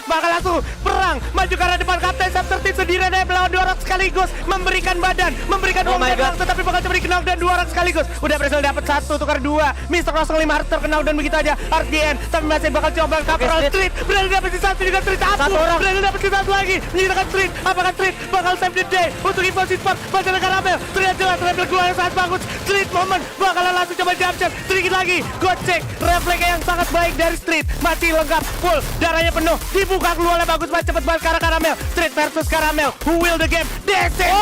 bakal langsung perang maju ke arah depan. Kapten Sam13 sendirian dan melawan 2 orang sekaligus, memberikan badan, memberikan uang dan tetapi bakal coba di-knock down 2 orang sekaligus. Udah berhasil dapat 1 tukar 2. Mr. 05 harus terkenal dan begitu aja RDN, tapi masih bakal coba Capital Street berhasil dapat si 1 juga Street Abu berhasil dapat si 1 lagi menyerahkan Street. Apakah Street bakal save the day untuk Evo Sport masih ada Karamel. Terlihat jelas Rebel keluar yang sangat bagus. Street moment bakalan langsung coba jump sedikit lagi. Gocek refleks yang sangat baik dari Street, masih lengkap full, darahnya penuh, dibuka keluarnya bagus banget, cepet banget ke arah Karamel. Street versus Karamel, who will the game? This is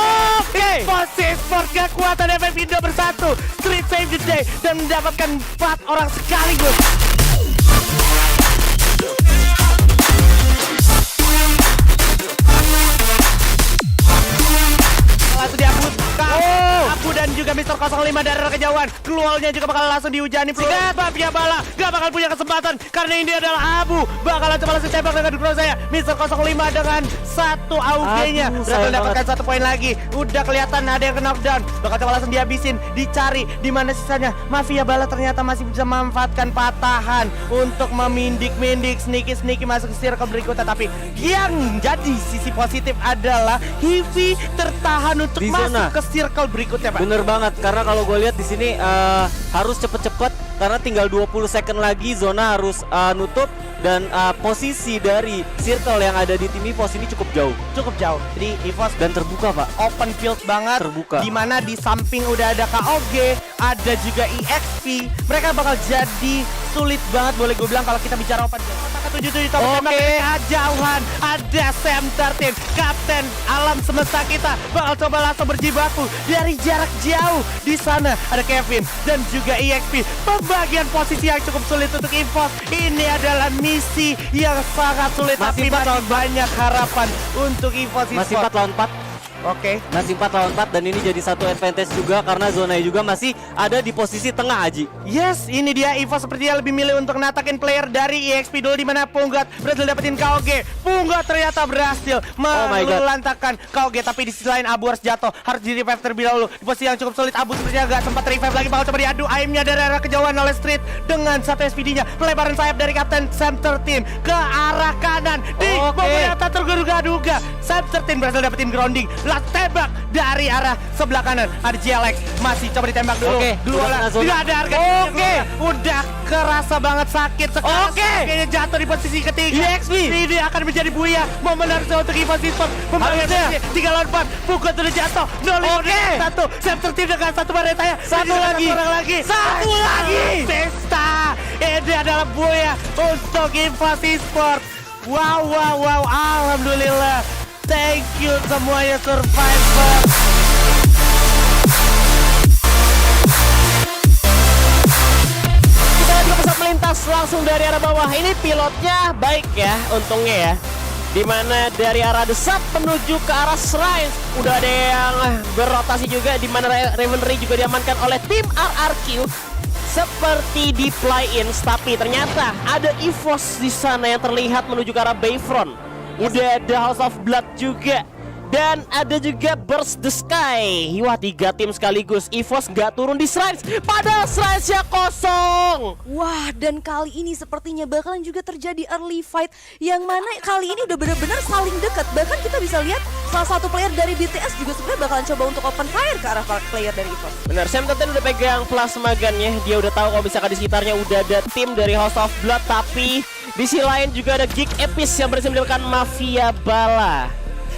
Evo Sport, kekuatan FF Indo bersatu. Street save the day dan mendapatkan 4 orang sekaligus. Langsung diambut Abu dan juga Mr. 05 dari arah kejauhan. Keluarnya juga bakal langsung dihujani. Mafia Bala gak bakal punya kesempatan karena ini adalah Abu. Bakalan coba langsung tembak dengan dukro saya. Mr. 05 dengan 1 AUG-nya berhasil mendapatkan 1 poin lagi. Udah kelihatan ada yang knockdown. Bakal coba langsung dihabisin, dicari di mana sisanya. Mafia Bala ternyata masih bisa memanfaatkan patahan untuk memindik-mindik, sneaky masuk ke circle berikutnya. Tapi yang jadi sisi positif adalah Hivi tertahan untuk masuk ke circle berikutnya, Pak. Bener banget, karena kalau gue lihat di sini harus cepet-cepet karena tinggal 20 second lagi zona harus nutup dan posisi dari circle yang ada di tim EVOS ini cukup jauh. Jadi EVOS Dan terbuka, Pak. open field banget, Terbuka. dimana di samping udah ada KOG, ada juga EXP. Mereka bakal jadi sulit banget boleh gue bilang kalau kita bicara open field. Apakah 77 top tembak dari kejauhan ada Sam13, kapten alam semesta kita bakal coba langsung berjibaku dari jarak jauh. Di sana ada Kevin dan juga EXP. Pembagian posisi yang cukup sulit untuk EVOS. Ini adalah misi yang sangat sulit, tapi masih banyak harapan untuk EVOS. Masih 4 lawan 4. Oke. Masih 4 lawan 4 dan ini jadi satu advantage juga karena zona juga masih ada di posisi tengah, Aji. Yes, ini dia EVOS sepertinya lebih milih untuk natakin player dari EXP dulu, di mana Punggat berhasil dapetin KOG. Punggat ternyata berhasil melantakan KOG, tapi di sisi lain Abu harus jatuh, harus di revive terlebih dahulu. Di posisi yang cukup sulit, Abu sepertinya gak sempat revive lagi, bakal coba diadu aimnya dari arah kejauhan oleh Street dengan 1 SPD-nya. Pelebaran sayap dari Kapten Sam13 ke arah kanan. Di ternyata terduga-duga Sam13 berhasil dapetin grounding. Tembak dari arah sebelah kanan. Ada GLX masih coba ditembak dulu. Tidak ada harga. Udah kerasa banget sakit sekarang. Kayaknya jatuh di posisi ketiga. EXP ini akan menjadi buaya. Momen harusnya untuk EVOS Sport. Pembagiannya 3 lawan 4. Pukul sudah jatuh. 0-1. Sam13 dengan 1 baretanya. Satu lagi. Pesta. Ini adalah buaya untuk EVOS Sport. Wow. Alhamdulillah. Thank you semuanya survivor. Kita juga pesawat melintas langsung dari arah bawah. Ini pilotnya baik ya, untungnya ya. Dimana dari arah desap menuju ke arah Shrines. Udah ada yang berrotasi juga, dimana Ravenry juga diamankan oleh tim RRQ. Seperti di play-ins, tapi ternyata ada EVOS di sana yang terlihat menuju ke arah Bayfront. Udah ada House of Blood juga. Dan ada juga Burst the Sky. Wah, 3 tim sekaligus. EVOS nggak turun di Shrines, padahal Shrines-nya kosong. Wah, dan kali ini sepertinya bakalan juga terjadi early fight, yang mana kali ini udah benar-benar saling dekat. Bahkan kita bisa lihat salah satu player dari BTS juga sebenarnya bakalan coba untuk open fire ke arah player dari EVOS. Benar, Sam13 udah pegang plasma gun-nya. Dia udah tahu kalau misalkan di sekitarnya udah ada tim dari House of Blood. Tapi di sisi lain juga ada Geek Epis yang berhasil mendapatkan Mafia Bala.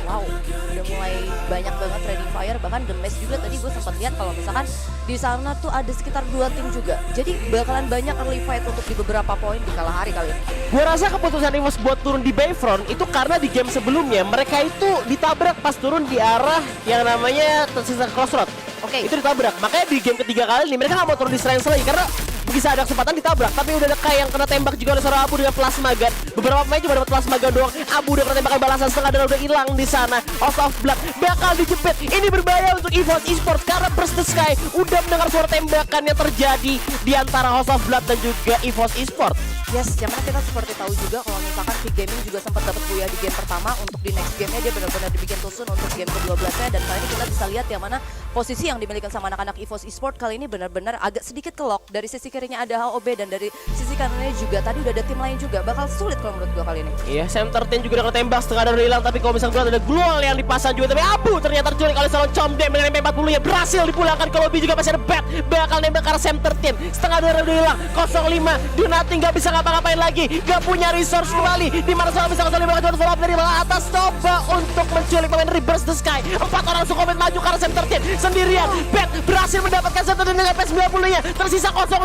Wow, udah mulai banyak banget ready fire. Bahkan The Maze juga tadi gue sempat lihat kalau misalkan di sana tuh ada sekitar 2 tim juga. Jadi bakalan banyak early fight untuk di beberapa poin di kala hari kali ini. Gue rasa keputusan EVOS buat turun di Bayfront itu karena di game sebelumnya mereka itu ditabrak pas turun di arah yang namanya tersisa Crossroad. Itu ditabrak. Makanya di game ketiga kali ini mereka gak mau turun di Shrines lagi karena bisa ada kesempatan ditabrak. Tapi udah ada Kai yang kena tembak juga oleh seorang Abu dengan plasma gun. Beberapa pemain cuma dapat plasma gun doang. Abu udah kena tembakan balasan setengah dan udah hilang di sana. House of Blood bakal dijepit. Ini berbahaya untuk EVOS Esports karena Burst the Sky udah mendengar suara tembakan yang terjadi di antara House of Blood dan juga EVOS Esports. Yes, yang mana kita seperti tahu juga kalau misalkan Peak Gaming juga sempat dapat booyah di game pertama, untuk di next game-nya dia benar-benar dibikin tusun untuk game ke-12-nya, dan kali ini kita bisa lihat yang mana posisi yang dimiliki sama anak-anak EVOS Esports kali ini benar-benar agak sedikit kelok. Dari sisi kirinya ada HOB dan dari sisi kanannya juga tadi udah ada tim lain juga, bakal sulit kalau menurut gua kali ini. Iya, Sam 13 juga udah ketembak, setengah udah hilang, tapi kalau misalnya ada Gluol yang dipasang juga, tapi Abu ternyata terculik oleh Salon Comdem dengan MP40 nya berhasil dipulangkan ke lobby, juga masih ada Bet bakal nembak ke arah Sam 13, setengah udah hilang, 05, Dunati nggak bisa ngapa-ngapain lagi, gak punya resource kembali, di mana soal bisa kembali bakal follow up dari malah atas, coba untuk menculik pemain Reverse the Sky, 4 orang langsung komit maju ke arah Sam 13 sendirian. Bet berhasil mendapatkan satu dengan MP90 nya, tersisa 05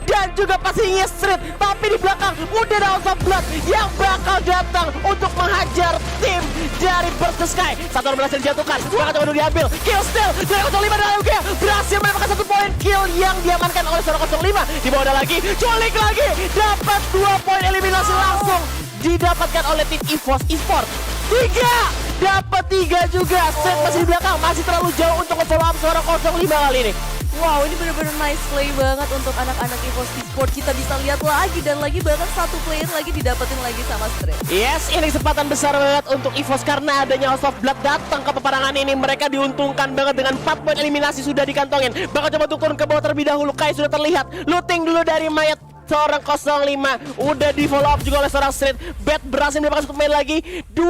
dan juga pastinya Street, tapi di belakang udah ada House of Blood yang bakal datang untuk menghajar tim dari Burst the Sky. Satu orang berhasil dijatuhkan, bakal coba dulu diambil, kill steal dari 05 dan Aluge berhasil mendapatkan 1 poin kill yang diamankan oleh seorang 05. Di bawah ada lagi, culik lagi, dapat 2 poin eliminasi langsung didapatkan oleh tim EVOS Esports. 3, dapat 3 juga. Set masih di belakang, masih terlalu jauh untuk nge-follow up seorang 05 kali ini. Wow, ini benar-benar nice play banget untuk anak-anak EVOS Esports. Kita bisa lihat lagi dan lagi, bahkan satu player lagi didapetin lagi sama Street. Yes, ini kesempatan besar banget untuk EVOS karena adanya House of Blood datang ke peperangan ini. Mereka diuntungkan banget dengan 4 poin eliminasi sudah dikantongin. Bakal coba untuk turun ke bawah terlebih dahulu. Kai sudah terlihat looting dulu dari mayat seorang 05, udah di follow up juga oleh seorang Street. Bet berhasil mendapatkan 1 pemain lagi, 2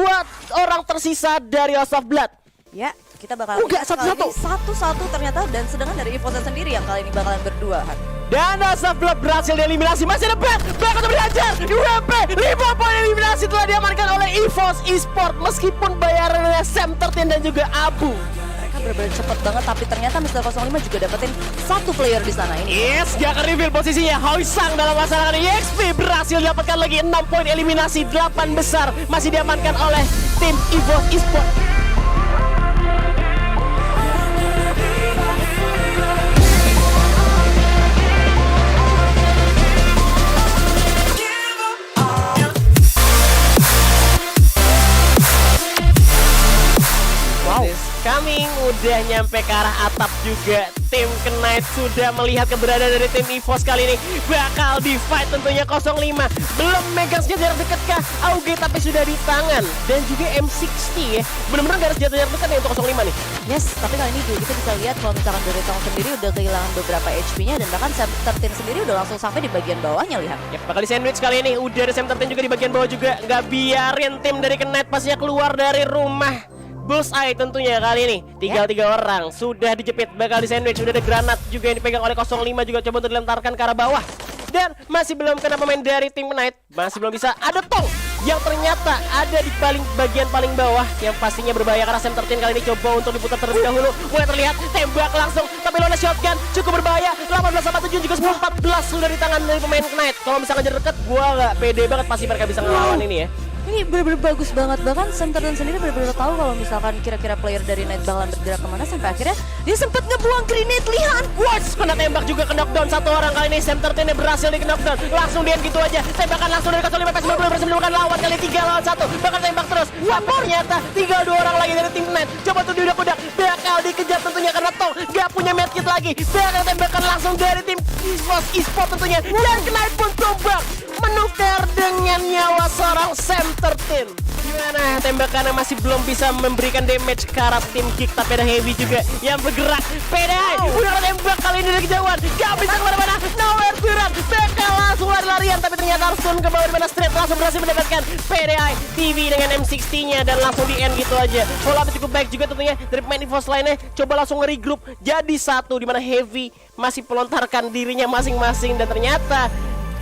orang tersisa dari House of Blood. Ya, kita bakal Enggak, satu-satu. Satu-satu ternyata, dan sedangkan dari EVOS sendiri yang kali ini bakalan berduaan. Dan House of Blood berhasil dieliminasi. Masih ada Bet, bakal coba dihajar. UMP 5 poin eliminasi telah diamankan oleh EVOS Esports meskipun bayarannya Sam 13 dan juga Abu. Benar-benar cepet banget, tapi ternyata Mr. 05 juga dapetin 1 player di sana ini. Yes, dia akan reveal posisinya. Hoisang dalam masalah ini. EXP berhasil dapatkan lagi 6 poin eliminasi, 8 besar masih diamankan oleh tim EVOS Esports. Coming udah nyampe ke arah atap juga. Tim Knight sudah melihat keberadaan dari tim EVOS kali ini. Bakal di fight tentunya 05. Belum megang senjata jarak dekat kah Auge, tapi sudah di tangan. Dan juga M60 ya. Bener-bener gak ada senjata jarak dekat nih untuk 05 nih. Yes, tapi kali ini juga kita bisa lihat kalau misalkan dari Tong sendiri udah kehilangan beberapa HP-nya, dan bahkan Sam 13 sendiri udah langsung sampai di bagian bawahnya, lihat. Ya, bakal di sandwich kali ini. Udah ada Sam 13 juga di bagian bawah juga. Gak biarin tim dari Knight pasnya keluar dari rumah Bullseye tentunya kali ini. Tinggal 3 orang sudah dijepit, bakal di sandwich. Sudah ada granat juga yang dipegang oleh 05 juga, coba untuk dilemparkan ke arah bawah. Dan masih belum kena pemain dari tim Knight. Masih belum bisa. Ada Tong yang ternyata ada di bagian paling bawah, yang pastinya berbahaya karena Sam 13 kali ini coba untuk diputar terlebih dahulu. Mulai terlihat tembak langsung, tapi Lona shotgun cukup berbahaya. 18 sama 7 juga 14 sudah di tangan dari pemain Knight. Kalau misalnya jarak dekat, gua nggak pede banget pasti mereka bisa ngelawan ini ya. Ini bener-bener bagus banget, bahkan Sam 13 sendiri bener-bener tahu kalau misalkan kira-kira player dari Knight bakalan bergerak kemana, sampai akhirnya dia sempat ngebuang grenade, lihat. Watch, kena tembak juga, ke knockdown 1 orang kali ini. Sam 13 yang berhasil di knockdown, langsung dia gitu aja. Tembakan langsung dari 05 PS90 berhasil menemukan lawan kali 3 lawan 1. Bakal tembak terus, sampai ternyata tinggal 2 orang lagi dari tim Knight. Coba tuh diudak-udak, bakal dikejar tentunya karena Tong gak punya medkit lagi. Bakal tembakan langsung dari tim EVOS Esports tentunya. Dan Knight pun tumbang, menukar dengan nyawa seorang Sam 13. Gimana tembakannya masih belum bisa memberikan damage ke arah tim Kick, tapi ada Heavy juga yang bergerak. PDI udah tembak kali ini dari kejauhan, gak bisa kemana-mana. Nowhere to run, bakal langsung lari-larian, tapi ternyata harus turun ke bawah di mana Street langsung berhasil mendapatkan PDI TV dengan M60 nya dan langsung di end gitu aja. Follow up cukup baik juga tentunya dari pemain EVOS lainnya. Coba langsung nge-regroup jadi 1, di mana Heavy masih pelontarkan dirinya masing-masing, dan ternyata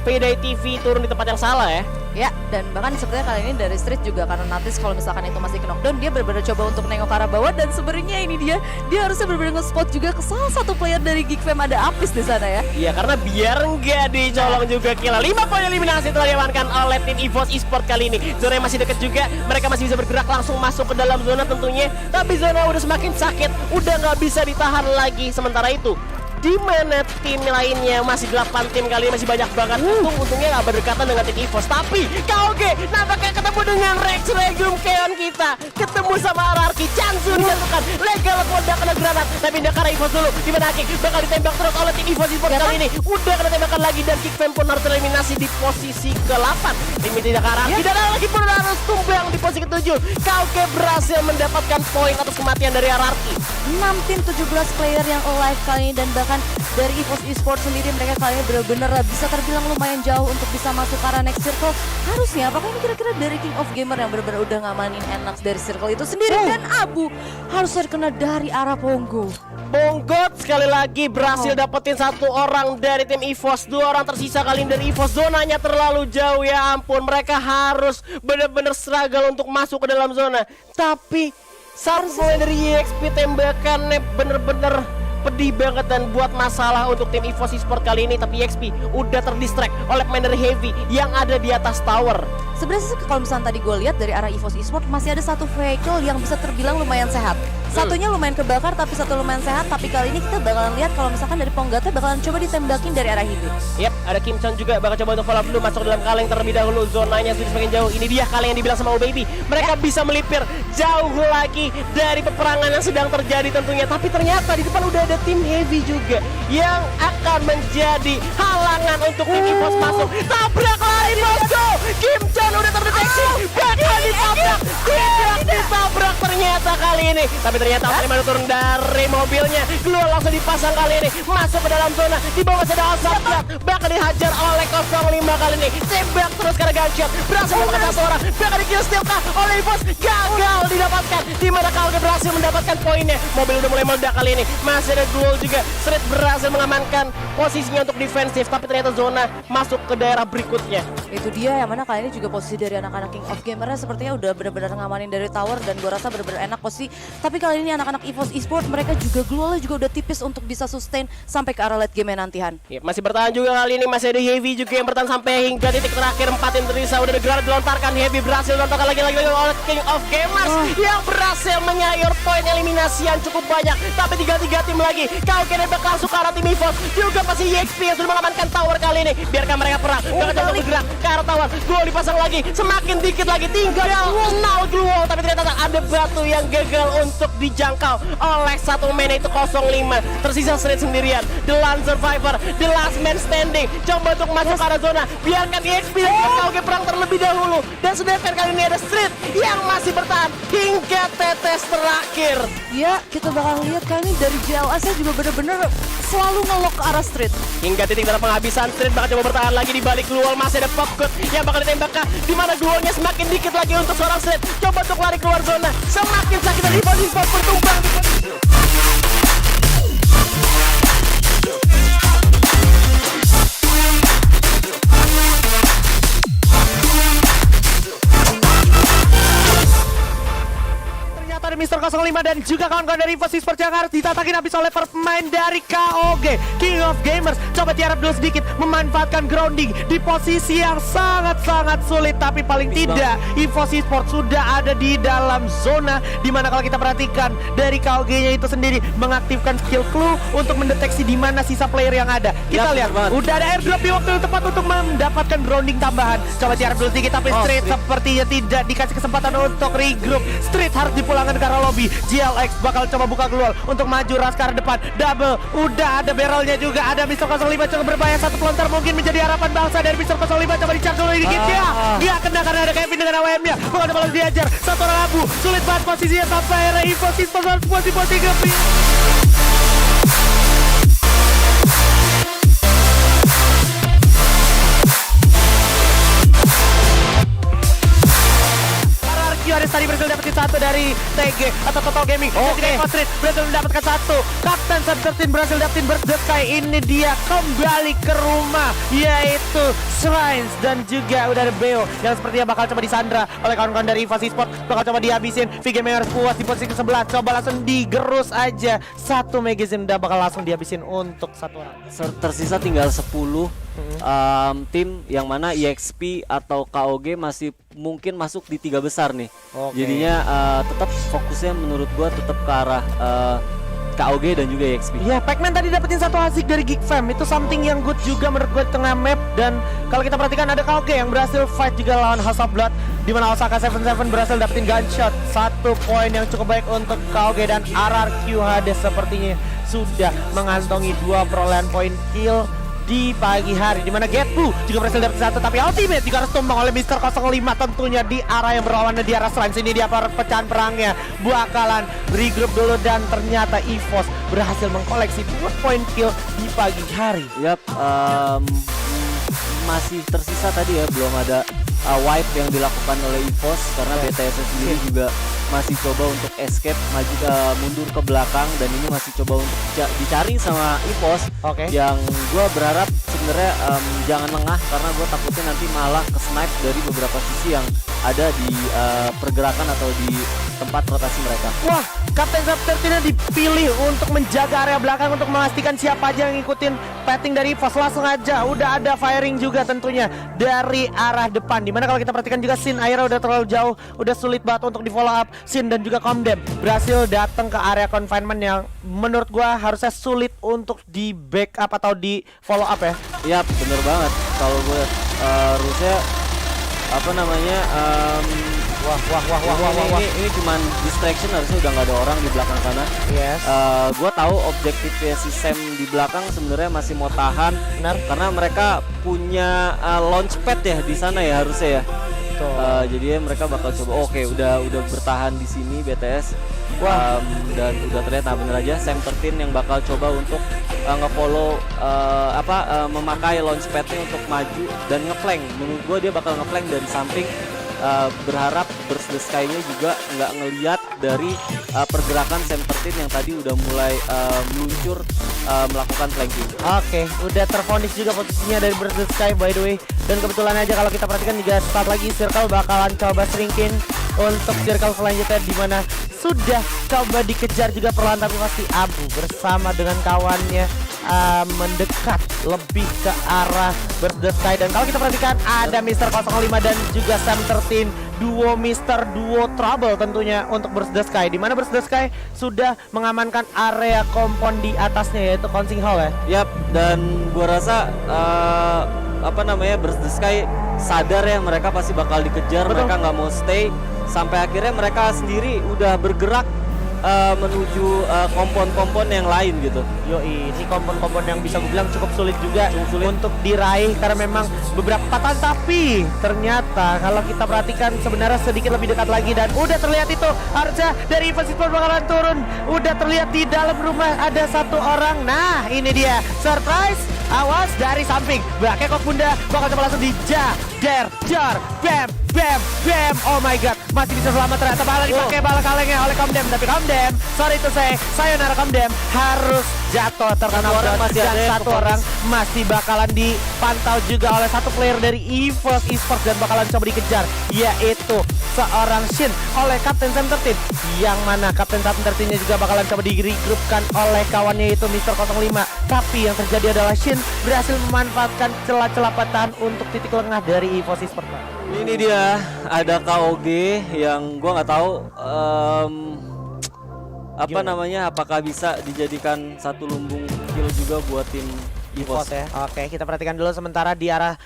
PDI TV turun di tempat yang salah ya. Ya, dan bahkan sebenarnya kali ini dari Street juga karena notice kalau misalkan itu masih ke knockdown, dia benar-benar coba untuk nengok ke arah bawah, dan sebenarnya ini dia harusnya benar-benar nge-spot juga ke salah satu player dari Geek Fam, ada Apis di sana ya. Iya, karena biar nggak dicolong juga kill. 5 poin eliminasi telah diamankan oleh tim EVOS Esports kali ini. Zona yang masih dekat juga, mereka masih bisa bergerak langsung masuk ke dalam zona tentunya. Tapi zona udah semakin sakit, udah nggak bisa ditahan lagi. Sementara itu di mana tim lainnya masih 8 tim kali ini masih banyak banget. Untungnya nggak berdekatan dengan tim EVOS, tapi KOG nampaknya ketemu dengan Rex Regum Keon kita, ketemu sama Ararki Chansun jatuhkan legal kodak kena granat, tapi pindah ke arah EVOS dulu, di mana Aki bakal ditembak terus oleh tim EVOS Esports kali ini. Udah kena tembakan lagi dan Kick Fam pun harus tereliminasi di posisi ke-8. Tim ini tidak ke arah Ararki dan lagi pun harus tumbang di posisi ke-7. KOG berhasil mendapatkan poin atas kematian dari Ararki. 6 tim 17 player yang alive kali ini, dan bahkan dari EVOS Esports sendiri mereka kali ini benar-benar bisa terbilang lumayan jauh untuk bisa masuk ke arah next circle. Harusnya apakah ini kira-kira dari King of Gamer yang benar-benar udah ngamanin enak dari circle itu sendiri, dan Abu harus terkena dari arah Pongo. Bonggot sekali lagi berhasil dapetin 1 orang dari tim EVOS. 2 orang tersisa kali ini dari EVOS. Zonanya terlalu jauh, ya ampun. Mereka harus benar-benar struggle untuk masuk ke dalam zona. Tapi satu poin dari EXP tembakannya bener-bener pedih banget dan buat masalah untuk tim EVOS Esports kali ini. Tapi EXP udah terdistract oleh pemain dari Heavy yang ada di atas tower. Sebenarnya kalau misalnya tadi gue lihat dari arah EVOS Esports masih ada 1 vehicle yang bisa terbilang lumayan sehat. Satunya lumayan kebakar tapi satu lumayan sehat. Tapi kali ini kita bakalan lihat kalau misalkan dari Ponggatnya bakalan coba ditembakin dari arah hidup. Yap, ada Kim Chan juga bakal coba untuk follow dulu, masuk dalam kaleng terlebih dahulu. Zonanya sudah semakin jauh. Ini dia kaleng yang dibilang sama Baby. Mereka bisa melipir jauh lagi dari peperangan yang sedang terjadi tentunya. Tapi ternyata di depan udah ada tim Heavy juga yang akan menjadi halangan untuk tim EVOS masuk. Tabrak lari bosku. Kim Chan udah terdeteksi. Bakal ditabrak. Tidak ditabrak ternyata kali ini. Tapi ternyata Olimano turun dari mobilnya. Glual langsung dipasang kali ini. Masuk ke dalam zona. Di bawah ada Osaplat. Bakal dihajar oleh 05 kali ini. Tembak terus karena gunshot. Berhasil mendapatkan 1 orang. Bakal di-kill steal kah oleh EVOS. Gagal didapatkan. Dimana KOG berhasil mendapatkan poinnya. Mobil udah mulai meledak kali ini. Masih ada Glual juga. Street berhasil mengamankan posisinya untuk defensif. Tapi ternyata zona masuk ke daerah berikutnya. Itu dia yang mana kali ini juga posisi dari anak-anak King of Gamer sepertinya udah benar-benar ngamanin dari tower, dan gua rasa benar-benar enak posisi. Tapi kali ini anak-anak EVOS Esports mereka juga Glualnya juga udah tipis untuk bisa sustain sampai ke arah late game nantihan. Yep, masih bertahan juga kali ini. Masih ada Heavy juga yang bertahan sampai hingga titik terakhir. 4 tim tersisa. Udah ada granat dilontarkan. Heavy berhasil dilontarkan lagi oleh King of Gamers yang berhasil menyayur poin eliminasi yang cukup banyak. Tapi 3 tim lagi. KOG bakal masuk ke arah tim EVOS. Juga pasti EXP yang sudah mengamankan tower kali ini. Biarkan mereka perang. Mereka coba bergerak ke arah tower. Glual dipasang lagi. Semakin dikit lagi. Tinggal 0 Glual. Tapi ternyata ada batu yang gagal untuk dijangkau oleh satu main, itu 05. Tersisa Street sendirian. The lone survivor, the last man standing. Coba untuk masuk ke arah zona. Biarkan EXP dan KOG perang terlebih dahulu. Dan sedangkan kali ini ada Street yang masih bertahan hingga tetes terakhir. Ya, kita bakal lihat kali ini dari JLS juga bener-bener selalu ngelok ke arah Street. Hingga titik dalam penghabisan. Street bakal coba bertahan lagi di balik Glual. Masih ada Popcut yang bakal ditembakkan. Dimana Glualnya semakin dikit lagi untuk seorang Street. Coba untuk lari keluar zona. Semakin sakit dari posisi bertumbang di Ternyata ada Mr. 05 dan juga kawan-kawan dari EVOS Esports yang harus ditatakin habis oleh pemain dari KOG King of Gamers. Coba tiarap dulu sedikit, memanfaatkan grounding di posisi yang sangat-sangat sulit. Tapi paling tidak EVOS Esports sudah ada di dalam zona, dimana kalau kita perhatikan dari KOG-nya itu sendiri mengaktifkan skill clue untuk mendeteksi di mana sisa player yang ada. Kita lihat udah ada airdrop di waktu yang tepat untuk mendapatkan grounding tambahan. Coba tiarap dulu sedikit, tapi Street sepertinya tidak dikasih kesempatan untuk regroup. Street harus dipulangkan ke arah lobby. GLX bakal coba buka Glual untuk maju ras ke arah depan. Double, udah ada barrelnya juga. Ada Mr. 05 cukup berbahaya. Satu pelontar mungkin menjadi harapan bangsa dari Mr. 05. Coba dicak dulu dikit ya. Dia kena karena ada Kevin dengan AWM-nya. Bukan ada balas diajar. Satu orang Abu. Sulit banget posisinya sampai akhirnya EVOS Esports harus posisi Gepi. Aris tadi berhasil dapetin 1 dari TG atau Total Gaming. Oke. Street berhasil mendapatkan 1. Kapten Sub-13 berhasil dapetin Bird the Sky. Ini dia kembali ke rumah, yaitu Shrines, dan juga udah ada Beo yang sepertinya bakal coba disandra oleh kawan-kawan dari EVOS Esports. Bakal coba dihabisin. Vigame harus puas di posisi ke-11. Coba langsung digerus aja. 1 magazine udah bakal langsung dihabisin untuk 1 orang. Tersisa tinggal 10 tim, yang mana EXP atau KOG masih mungkin masuk di 3 besar nih. Oke. Jadinya tetap fokusnya menurut gua tetap ke arah KOG dan juga EXP. Ya, Pac-Man tadi dapetin satu asik dari Geek Fam. Itu something yang good juga menurut gue di tengah map. Dan kalau kita perhatikan ada KOG yang berhasil fight juga lawan House of Blood, di mana Osaka 77 berhasil dapetin gunshot. 1 poin yang cukup baik untuk KOG, dan RRQ Hades sepertinya sudah mengantongi 2 perolehan poin kill di pagi hari, di mana Getbu juga berhasil dapat 1, tapi ultimate juga harus tumbang oleh Mr. 05 tentunya di arah yang berlawanan di arah selain sini. Dia perpecahan perangnya bakalan regroup dulu, dan ternyata EVOS berhasil mengkoleksi 2 poin kill di pagi hari. Yap, masih tersisa tadi ya, belum ada wipe yang dilakukan oleh EVOS karena BTS sendiri juga masih coba untuk escape maju mundur ke belakang, dan ini masih coba untuk dicari sama EVOS. Yang gue berharap sebenarnya jangan lengah, karena gue takutnya nanti malah ke snipe dari beberapa sisi yang ada di pergerakan atau di tempat rotasi mereka. Wah, Kapten Sub-13 dipilih untuk menjaga area belakang untuk memastikan siapa aja yang ngikutin petting dari EVOS. Langsung aja udah ada firing juga tentunya dari arah depan, dimana kalau kita perhatikan juga Sin Aira udah terlalu jauh, udah sulit banget untuk di follow up. Sin dan juga Comdem berhasil datang ke area confinement yang menurut gua harusnya sulit untuk di backup atau di follow up ya. Yap, bener banget. Kalau gue harusnya apa namanya ini cuman distraction, harusnya udah nggak ada orang di belakang sana. Yes. Gue tahu objektifnya si Sam di belakang sebenarnya masih mau tahan. Benar. Karena mereka punya launchpad ya di sana ya harusnya ya. Jadi mereka bakal coba. Oke, udah bertahan di sini BTS. Dan udah ternyata bener aja Sam 13 yang bakal coba untuk nge-follow memakai launchpadnya untuk maju dan ngeflank. Menurut gue dia bakal ngeflank dari samping. Berharap Burst the Sky-nya juga nggak ngeliat dari pergerakan Sam 13 yang tadi udah mulai meluncur melakukan flanking. Oke, udah terfonis juga posisinya dari Burst the Sky by the way. Dan kebetulan aja kalau kita perhatikan juga start lagi Circle bakalan coba shrinkin untuk circle selanjutnya, di mana sudah coba dikejar juga perlahan, tapi pasti Abu bersama dengan kawannya mendekat lebih ke arah Burst the Sky. Dan kalau kita perhatikan ada Mr. 05 dan juga Sam 13, duo Trouble tentunya untuk Burst the Sky, di mana Burst the Sky sudah mengamankan area kompon di atasnya yaitu Consing Hall ya. Yap, dan gua rasa Burst the Sky sadar ya mereka pasti bakal dikejar. Betul. Mereka nggak mau stay sampai akhirnya mereka sendiri udah bergerak menuju kompon-kompon yang lain gitu. Yoi, ini kompon-kompon yang bisa gue bilang cukup sulit juga untuk diraih karena memang beberapa patahan, tapi ternyata kalau kita perhatikan sebenarnya sedikit lebih dekat lagi, dan udah terlihat itu harusnya dari EVOS Esports bakalan turun. Udah terlihat di dalam rumah ada 1 orang. Nah, ini dia surprise. Awas dari samping, Kekok Bunda bakal coba langsung jar, bam, oh my god, masih bisa selamat ternyata, malah dipakai bala kalengnya oleh Comdem, tapi Comdem, sorry to say, sayonara Comdem, harus jatuh terkena orang masih dan ada 1 orang masih bakalan dipantau juga oleh 1 player dari EVOS Esports dan bakalan coba dikejar, yaitu seorang Shin oleh Kapten Sam 13, yang mana Kapten Sam 13-nya juga bakalan coba di-regroupkan oleh kawannya yaitu Mr. 05, tapi yang terjadi adalah Shin berhasil memanfaatkan celah-celah patahan untuk titik lengah dari EVOS Esports. Ini dia ada KOG yang gua nggak tahu apakah bisa dijadikan satu lumbung kill juga buat tim EVOS ya. Oke, kita perhatikan dulu sementara di arah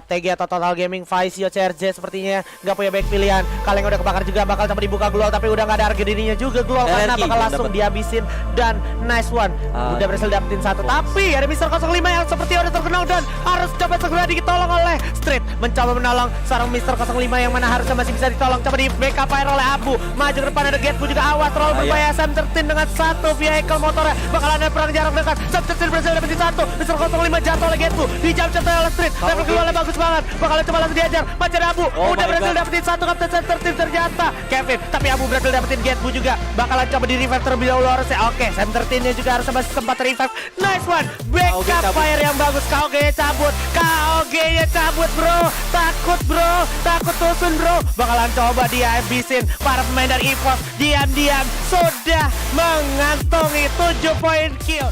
TG atau Total Gaming Faisio CRJ sepertinya nggak punya back pilihan. Kaleng udah kebakar juga, bakal coba dibuka Glol, tapi udah nggak ada harga dirinya juga Glol karena bakal langsung dihabisin. Dan nice one, udah berhasil dapetin 1, tapi ada Mr. 05 yang seperti udah terkenal dan harus coba segera ditolong oleh Street. Mencoba menolong seorang Mr. 05 yang mana harusnya masih bisa ditolong, coba di backup fire oleh Abu. Maju ke depan ada Getbu juga, awas terlalu berbahaya. Sam 13 dengan 1 vehicle motornya, bakalan ada perang jarak dekat. Sam 13 berhasil dapetin 1, Mr. 05 jatuh oleh Getbu, dijam oleh Street. Level kedua bagus banget, bakalan coba langsung diajar. Macam Abu udah berhasil dapetin 1, Kapten Sam 13 ternyata Kevin, tapi Abu berhasil dapetin Getbu juga, bakalan coba di revive terlebih dahulu harusnya. Oke, Sam 13-nya juga harus masih sempat revive. Nice one, backup fire yang bagus. KOG-nya cabut bro, takut tusun bro, bakalan coba dia habisin. Para pemain dari EVOS diam-diam sudah mengantongi 7 poin kill.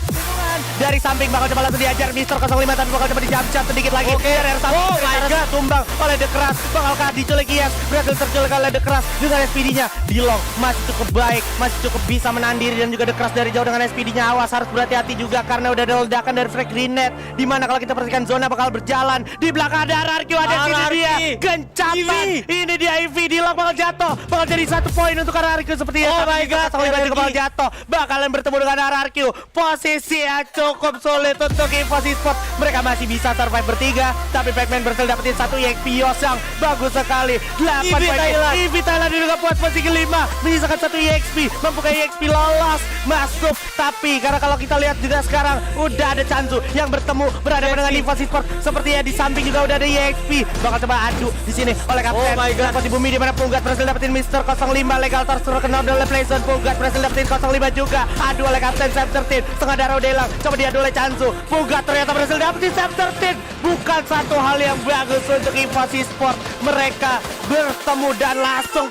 Dan dari samping bakal coba langsung diajar Mister 05 tapi bakal coba dijam-jam sedikit lagi. Dari R1 Oh my God. tumbang oleh The Crush. Bakalkah diculik Yes? Berhasil terculik oleh The Crush dengan SPD-nya. Dilong masih cukup baik, masih cukup bisa menahan diri dan juga The Crush dari jauh dengan SPD-nya. Awas harus berhati-hati juga karena udah ada ledakan dari Frag Grenade. Dimana kalau kita perhatikan zona bakal berjalan. Di belakang ada RRQ, ada sini RRQ. dia. Gencatan. Ini dia EV, Dilong bakal jatuh. Bakal jadi 1 poin untuk RRQ seperti Oh tapi my Mister God, 05 juga bakal RRQ. jatuh. Bakalan bertemu dengan RRQ. Posisi yang cukup sulit untuk EVOS Esports. Mereka masih bisa survive bertiga, tapi Pac-Man berhasil dapetin 1 EXP Yosang. Bagus sekali. 8 EV poin. Thailand. EV Thailand juga puas posisi kelima. Menyisakan 1 EXP. Membuka EXP lolos. Masuk. Tapi karena kalau kita lihat juga sekarang udah ada Chanzu yang bertemu berhadapan dengan EVOS Esports. Sepertinya di samping juga udah ada EXP. Bakal coba adu di sini oleh Kapten. Oh my God. Dapat di bumi di mana Punggat berhasil dapetin Mister 05. Legal terkena oleh Playzone. Punggat berhasil dapetin 05 juga. Adu oleh Kapten Sam 13. Setengah darah udah hilang. Coba diadu oleh Chanzu. Punggat ternyata berhasil dapetin Sam 13. Bukan satu hal yang bagus untuk EVOS Esports. Mereka bertemu dan langsung